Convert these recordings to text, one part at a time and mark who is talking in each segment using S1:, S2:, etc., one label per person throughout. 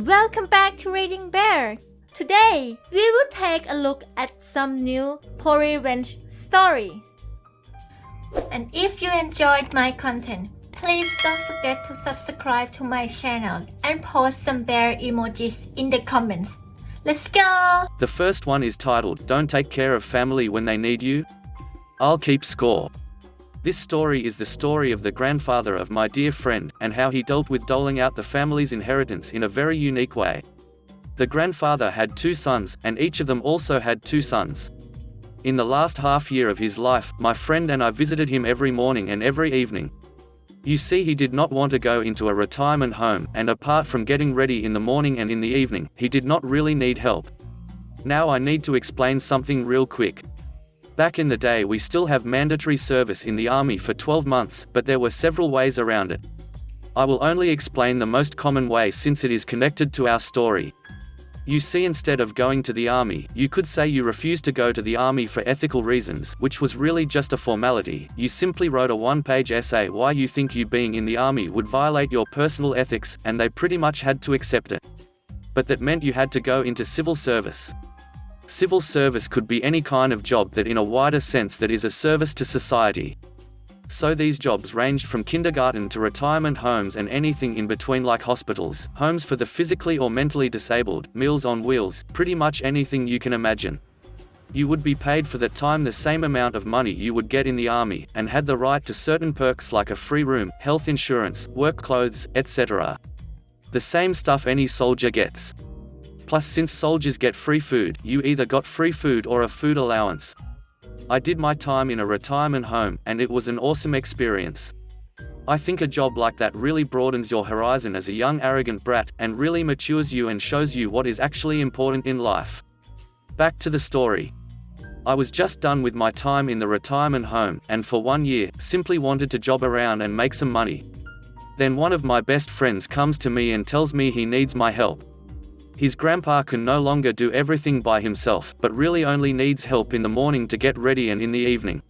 S1: Welcome back to ReadingBear. Today, we will take a look at some new ProRevenge stories. And if you enjoyed my content, please don't forget to subscribe to my channel and post some bear emojis in the comments. Let's go!
S2: The first one is titled, Don't Take Care of Family When They Need You? I'll Keep Score. This story is the story of the grandfather of my dear friend, and how he dealt with doling out the family's inheritance in a very unique way. The grandfather had 2 sons, and each of them also had 2 sons. In the last half year of his life, my friend and I visited him every morning and every evening. You see, he did not want to go into a retirement home, and apart from getting ready in the morning and in the evening, he did not really need help. Now I need to explain something real quick. Back in the day, we still have mandatory service in the army for 12 months, but there were several ways around it. I will only explain the most common way since it is connected to our story. You see, instead of going to the army, you could say you refused to go to the army for ethical reasons, which was really just a formality. You simply wrote a 1-page essay why you think you being in the army would violate your personal ethics, and they pretty much had to accept it. But that meant you had to go into civil service. Civil service could be any kind of job that in a wider sense that is a service to society. So these jobs ranged from kindergarten to retirement homes and anything in between, like hospitals, homes for the physically or mentally disabled, Meals on Wheels, pretty much anything you can imagine. You would be paid for that time the same amount of money you would get in the army, and had the right to certain perks like a free room, health insurance, work clothes, etc. The same stuff any soldier gets. Plus, since soldiers get free food, you either got free food or a food allowance. I did my time in a retirement home, and it was an awesome experience. I think a job like that really broadens your horizon as a young arrogant brat, and really matures you and shows you what is actually important in life. Back to the story. I was just done with my time in the retirement home, and for 1 year, simply wanted to job around and make some money. Then one of my best friends comes to me and tells me he needs my help. His grandpa can no longer do everything by himself, but really only needs help in the morning to get ready and in the evening.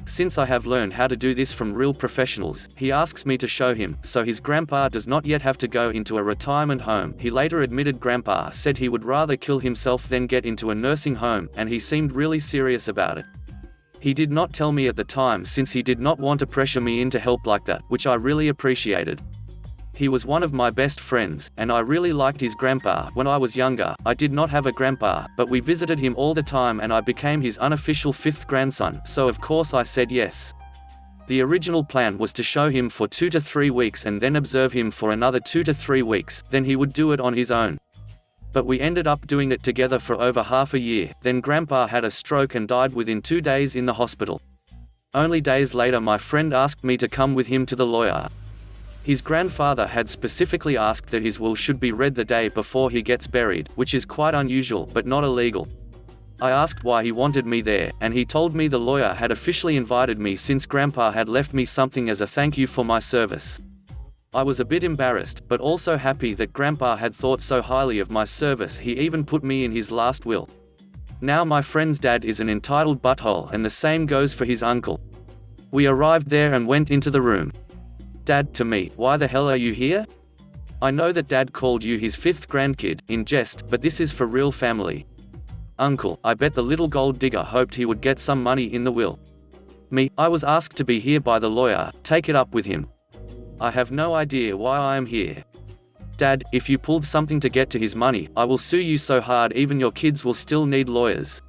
S2: Since I have learned how to do this from real professionals, he asks me to show him, so his grandpa does not yet have to go into a retirement home. He later admitted grandpa said he would rather kill himself than get into a nursing home, and he seemed really serious about it. He did not tell me at the time since he did not want to pressure me into help like that, which I really appreciated. He was one of my best friends, and I really liked his grandpa. When I was younger, I did not have a grandpa, but we visited him all the time and I became his unofficial 5th grandson, so of course I said yes. The original plan was to show him for 2 to 3 weeks and then observe him for another 2 to 3 weeks, then he would do it on his own. But we ended up doing it together for over half a year, then grandpa had a stroke and died within 2 days in the hospital. Only days later my friend asked me to come with him to the lawyer. His grandfather had specifically asked that his will should be read the day before he gets buried, which is quite unusual but not illegal. I asked why he wanted me there, and he told me the lawyer had officially invited me since grandpa had left me something as a thank you for my service. I was a bit embarrassed, but also happy that grandpa had thought so highly of my service he even put me in his last will. Now my friend's dad is an entitled butthole, and the same goes for his uncle. We arrived there and went into the room. Dad, to me, why the hell are you here? I know that Dad called you his 5th grandkid, in jest, but this is for real family. Uncle, I bet the little gold digger hoped he would get some money in the will. Me, I was asked to be here by the lawyer, take it up with him. I have no idea why I am here. Dad, if you pulled something to get to his money, I will sue you so hard even your kids will still need lawyers.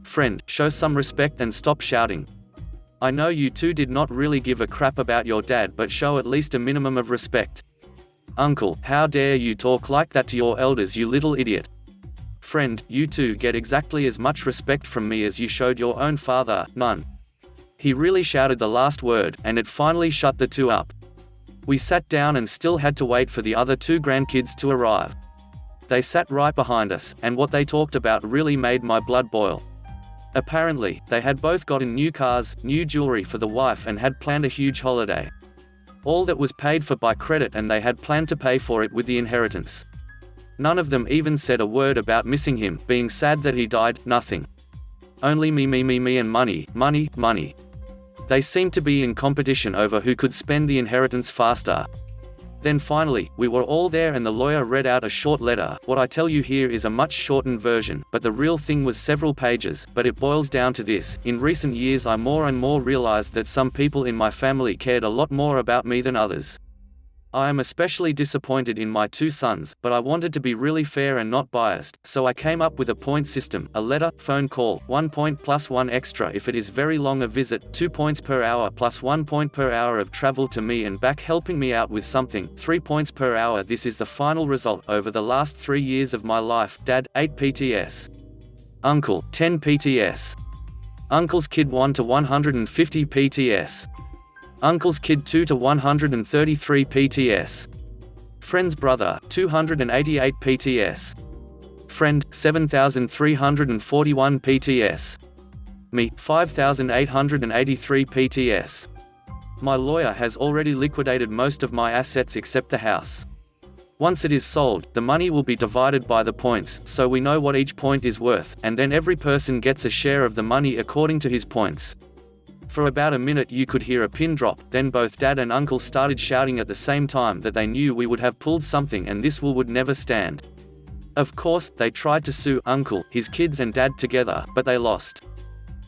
S2: Friend, show some respect and stop shouting. I know you two did not really give a crap about your dad, but show at least a minimum of respect. Uncle, how dare you talk like that to your elders, you little idiot. Friend, you two get exactly as much respect from me as you showed your own father, none. He really shouted the last word, and it finally shut the two up. We sat down and still had to wait for the other 2 grandkids to arrive. They sat right behind us, and what they talked about really made my blood boil. Apparently, they had both gotten new cars, new jewelry for the wife, and had planned a huge holiday. All that was paid for by credit, and they had planned to pay for it with the inheritance. None of them even said a word about missing him, being sad that he died, nothing. Only me and money. They seemed to be in competition over who could spend the inheritance faster. Then finally, we were all there and the lawyer read out a short letter. What I tell you here is a much shortened version, but the real thing was several pages, but it boils down to this. In recent years I more and more realized that some people in my family cared a lot more about me than others. I am especially disappointed in my two sons, but I wanted to be really fair and not biased, so I came up with a point system: a letter, phone call, 1 point plus 1 extra if it is very long a visit, 2 points per hour plus 1 point per hour of travel to me and back helping me out with something, 3 points per hour. This is the final result over the last 3 years of my life. Dad, 8 PTS. Uncle, 10 PTS. Uncle's kid 1 to 150 PTS. Uncle's kid 2 to 133 PTS. Friend's brother, 288 PTS. Friend, 7,341 PTS. Me, 5,883 PTS. My lawyer has already liquidated most of my assets except the house. Once it is sold, the money will be divided by the points, so we know what each point is worth, and then every person gets a share of the money according to his points. For about a minute you could hear a pin drop, then both Dad and Uncle started shouting at the same time that they knew we would have pulled something and this would never stand. Of course, they tried to sue Uncle, his kids and Dad together, but they lost.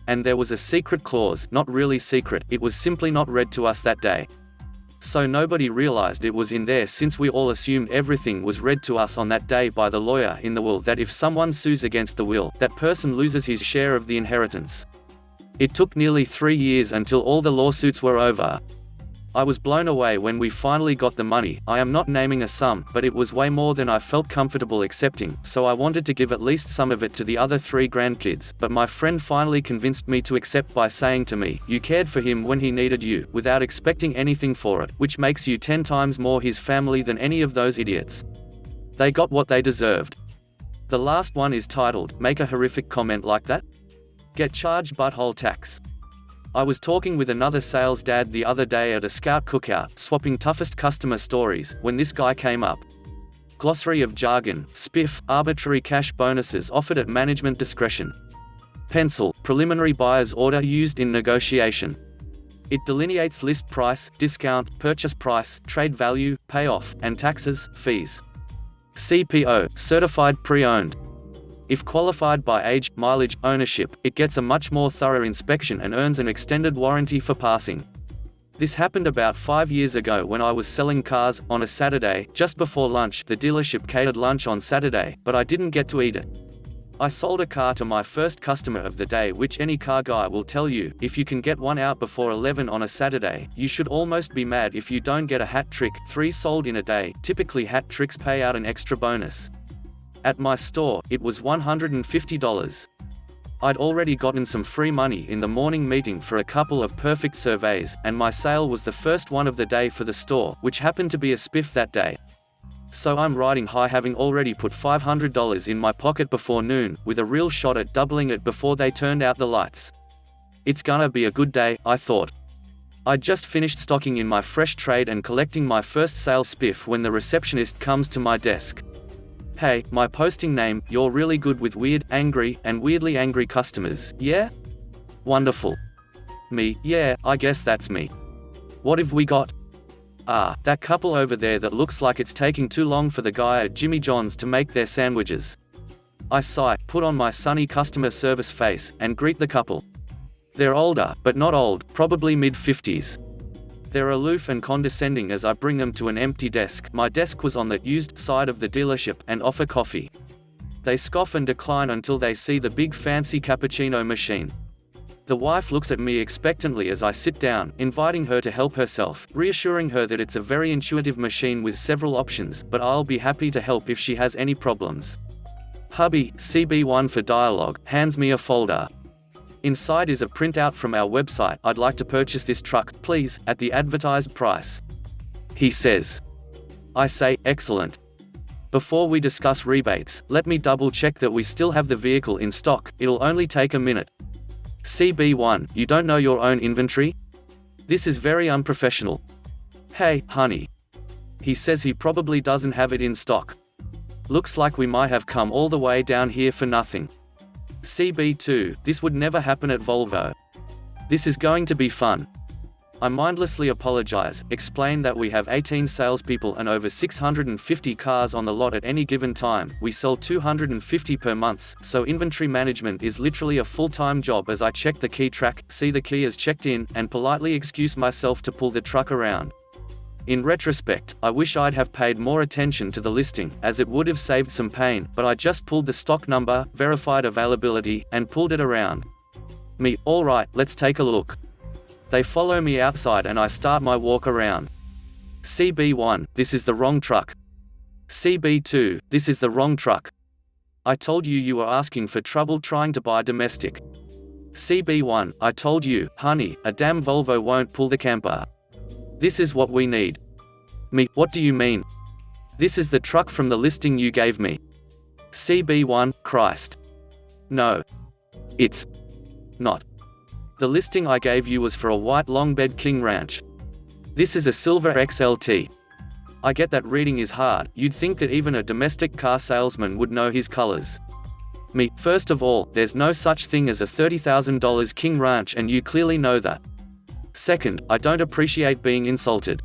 S2: And there was a secret clause, not really secret, it was simply not read to us that day. So nobody realized it was in there since we all assumed everything was read to us on that day by the lawyer in the will that if someone sues against the will, that person loses his share of the inheritance. It took nearly 3 years until all the lawsuits were over. I was blown away when we finally got the money. I am not naming a sum, but it was way more than I felt comfortable accepting, so I wanted to give at least some of it to the other 3 grandkids, but my friend finally convinced me to accept by saying to me, "You cared for him when he needed you, without expecting anything for it, which makes you 10 times more his family than any of those idiots." They got what they deserved. The last one is titled, "Make a horrific comment like that? Get charged butthole tax." I was talking with another sales dad the other day at a scout cookout, swapping toughest customer stories, when this guy came up. Glossary of jargon, spiff, arbitrary cash bonuses offered at management discretion. Pencil, preliminary buyer's order used in negotiation. It delineates list price, discount, purchase price, trade value, payoff, and taxes, fees. CPO, certified pre-owned. If qualified by age, mileage, ownership, it gets a much more thorough inspection and earns an extended warranty for passing. This happened about 5 years ago when I was selling cars. On a Saturday, just before lunch, the dealership catered lunch on Saturday, but I didn't get to eat it. I sold a car to my first customer of the day, which any car guy will tell you, if you can get one out before 11 on a Saturday, you should almost be mad if you don't get a hat trick. 3 sold in a day. Typically hat tricks pay out an extra bonus. At my store, it was $150. I'd already gotten some free money in the morning meeting for a couple of perfect surveys, and my sale was the first one of the day for the store, which happened to be a spiff that day. So I'm riding high, having already put $500 in my pocket before noon, with a real shot at doubling it before they turned out the lights. It's gonna be a good day, I thought. I'd just finished stocking in my fresh trade and collecting my first sale spiff when the receptionist comes to my desk. "Hey, my posting name, you're really good with weird, angry, and weirdly angry customers, yeah? Wonderful." Me, "Yeah, I guess that's me. What have we got?" "Ah, that couple over there that looks like it's taking too long for the guy at Jimmy John's to make their sandwiches." I sigh, put on my sunny customer service face, and greet the couple. They're older, but not old, probably mid-50s. They're aloof and condescending as I bring them to an empty desk. My desk was on the used side of the dealership, and offer coffee. They scoff and decline until they see the big fancy cappuccino machine. The wife looks at me expectantly as I sit down, inviting her to help herself, reassuring her that it's a very intuitive machine with several options, but I'll be happy to help if she has any problems. Hubby, CB1 for dialogue, hands me a folder. Inside is a printout from our website. "I'd like to purchase this truck, please, at the advertised price," he says. I say, "Excellent. Before we discuss rebates, let me double check that we still have the vehicle in stock. It'll only take a minute." CB1, "You don't know your own inventory? This is very unprofessional." "Hey, honey." He says he probably doesn't have it in stock. "Looks like we might have come all the way down here for nothing." CB2, "This would never happen at Volvo. This is going to be fun." I mindlessly apologize, explain that we have 18 salespeople and over 650 cars on the lot at any given time. We sell 250 per month, so inventory management is literally a full-time job as I check the key track, see the key is checked in, and politely excuse myself to pull the truck around. In retrospect, I wish I'd have paid more attention to the listing, as it would have saved some pain, but I just pulled the stock number, verified availability, and pulled it around. Me, alright, let's take a look. They follow me outside and I start my walk around. CB1, this is the wrong truck. CB2, this is the wrong truck. I told you you were asking for trouble trying to buy domestic. CB1, I told you, honey, a damn Volvo won't pull the camper. This is what we need. Me, what do you mean? This is the truck from the listing you gave me. CB1, Christ. No. It's not. The listing I gave you was for a white long bed king ranch. This is a silver XLT. I get that reading is hard, you'd think that even a domestic car salesman would know his colors. Me, first of all, there's no such thing as a $30,000 king ranch and you clearly know that. Second, I don't appreciate being insulted.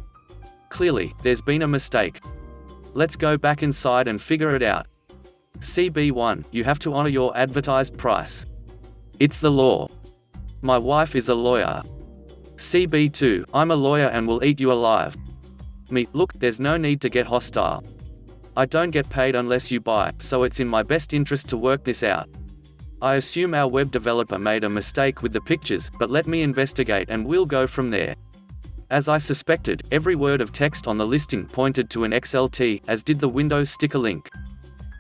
S2: Clearly, there's been a mistake. Let's go back inside and figure it out. CB1, you have to honor your advertised price. It's the law. My wife is a lawyer. CB2, I'm a lawyer and will eat you alive. Me, look, there's no need to get hostile. I don't get paid unless you buy, so it's in my best interest to work this out. I assume our web developer made a mistake with the pictures, but let me investigate and we'll go from there. As I suspected, every word of text on the listing pointed to an XLT, as did the Windows sticker link.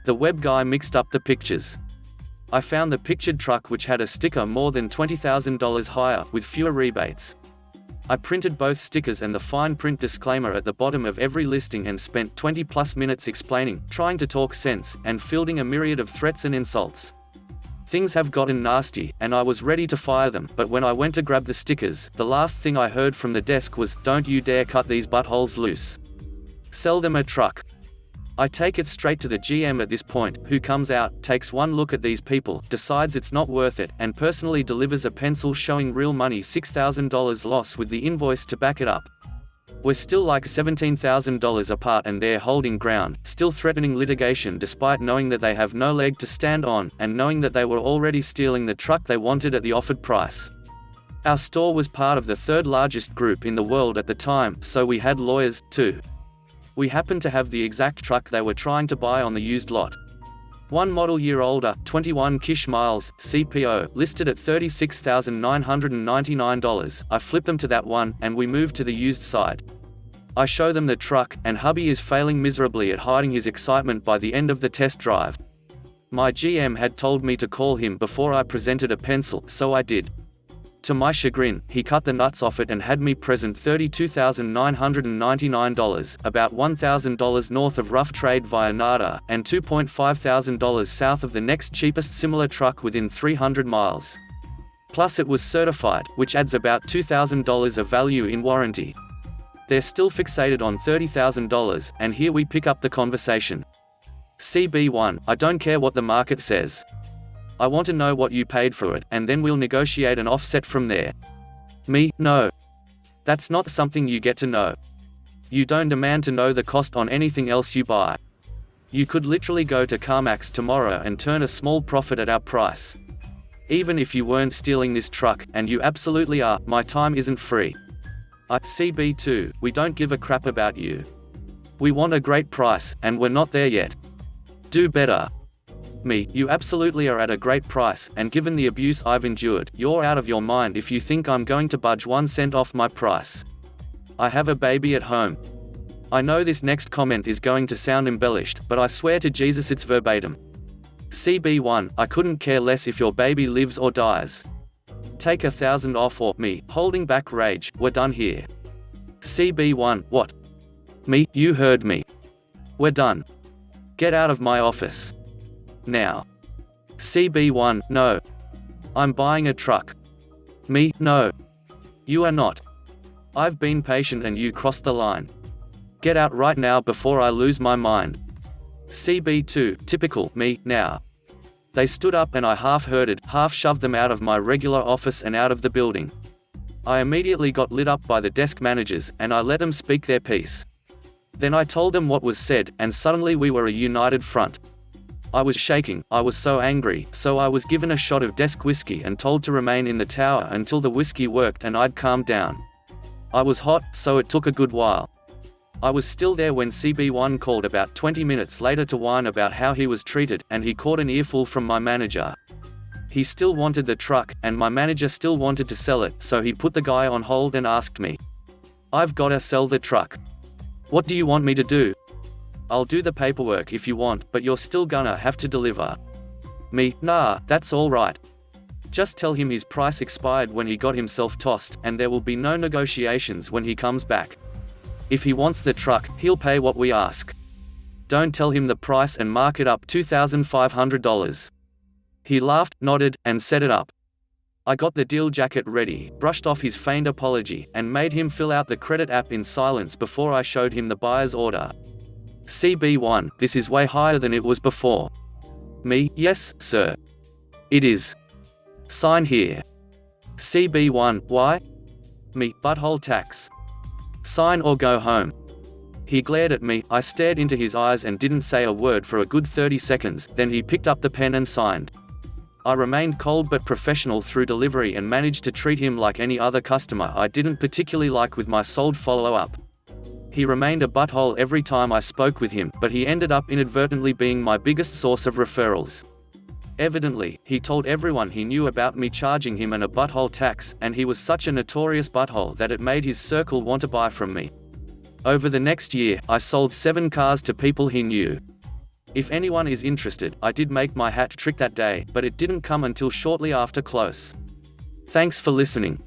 S2: The web guy mixed up the pictures. I found the pictured truck which had a sticker more than $20,000 higher, with fewer rebates. I printed both stickers and the fine print disclaimer at the bottom of every listing and spent 20+ minutes explaining, trying to talk sense, and fielding a myriad of threats and insults. Things have gotten nasty, and I was ready to fire them, but when I went to grab the stickers, the last thing I heard from the desk was, "Don't you dare cut these buttholes loose. Sell them a truck." I take it straight to the GM at this point, who comes out, takes one look at these people, decides it's not worth it, and personally delivers a pencil showing real money $6,000 loss with the invoice to back it up. We're still like $17,000 apart and they're holding ground, still threatening litigation despite knowing that they have no leg to stand on, and knowing that they were already stealing the truck they wanted at the offered price. Our store was part of the third largest group in the world at the time, so we had lawyers, too. We happened to have the exact truck they were trying to buy on the used lot. One model year older, 21-ish miles, CPO, listed at $36,999. I flip them to that one, and we move to the used side. I show them the truck, and hubby is failing miserably at hiding his excitement by the end of the test drive. My GM had told me to call him before I presented a pencil, so I did. To my chagrin, he cut the nuts off it and had me present $32,999, about $1,000 north of rough trade via NADA, and $2,500 south of the next cheapest similar truck within 300 miles. Plus it was certified, which adds about $2,000 of value in warranty. They're still fixated on $30,000, and here we pick up the conversation. CB1, I don't care what the market says. I want to know what you paid for it, and then we'll negotiate an offset from there. Me, no. That's not something you get to know. You don't demand to know the cost on anything else you buy. You could literally go to CarMax tomorrow and turn a small profit at our price. Even if you weren't stealing this truck, and you absolutely are, my time isn't free. CB2, we don't give a crap about you. We want a great price, and we're not there yet. Do better. Me, you absolutely are at a great price, and given the abuse I've endured, you're out of your mind if you think I'm going to budge 1 cent off my price. I have a baby at home. I know this next comment is going to sound embellished, but I swear to Jesus it's verbatim. CB1, I couldn't care less if your baby lives or dies. Take 1,000 off or, me, holding back rage, we're done here. CB1, what? Me, you heard me. We're done. Get out of my office. Now. CB1, no. I'm buying a truck. Me, no. You are not. I've been patient and you crossed the line. Get out right now before I lose my mind. CB2, typical, me, now. They stood up and I half-herded, half-shoved them out of my regular office and out of the building. I immediately got lit up by the desk managers, and I let them speak their piece. Then I told them what was said, and suddenly we were a united front. I was shaking, I was so angry, so I was given a shot of desk whiskey and told to remain in the tower until the whiskey worked and I'd calmed down. I was hot, so it took a good while. I was still there when CB1 called about 20 minutes later to whine about how he was treated, and he caught an earful from my manager. He still wanted the truck, and my manager still wanted to sell it, so he put the guy on hold and asked me, "I've gotta sell the truck. What do you want me to do?" "I'll do the paperwork if you want, but you're still gonna have to deliver." Me, "Nah, that's all right. Just tell him his price expired when he got himself tossed, and there will be no negotiations when he comes back. If he wants the truck, he'll pay what we ask. Don't tell him the price and mark it up $2,500. He laughed, nodded, and set it up. I got the deal jacket ready, brushed off his feigned apology, and made him fill out the credit app in silence before I showed him the buyer's order. CB1, "This is way higher than it was before." Me, "Yes, sir. It is. Sign here." CB1, "Why?" Me, "Butthole tax. Sign or go home." He glared at me, I stared into his eyes and didn't say a word for a good 30 seconds, then he picked up the pen and signed. I remained cold but professional through delivery and managed to treat him like any other customer I didn't particularly like with my sold follow-up. He remained a butthole every time I spoke with him, but he ended up inadvertently being my biggest source of referrals. Evidently, he told everyone he knew about me charging him a butthole tax, and he was such a notorious butthole that it made his circle want to buy from me. Over the next year, I sold 7 cars to people he knew. If anyone is interested, I did make my hat trick that day, but it didn't come until shortly after close. Thanks for listening.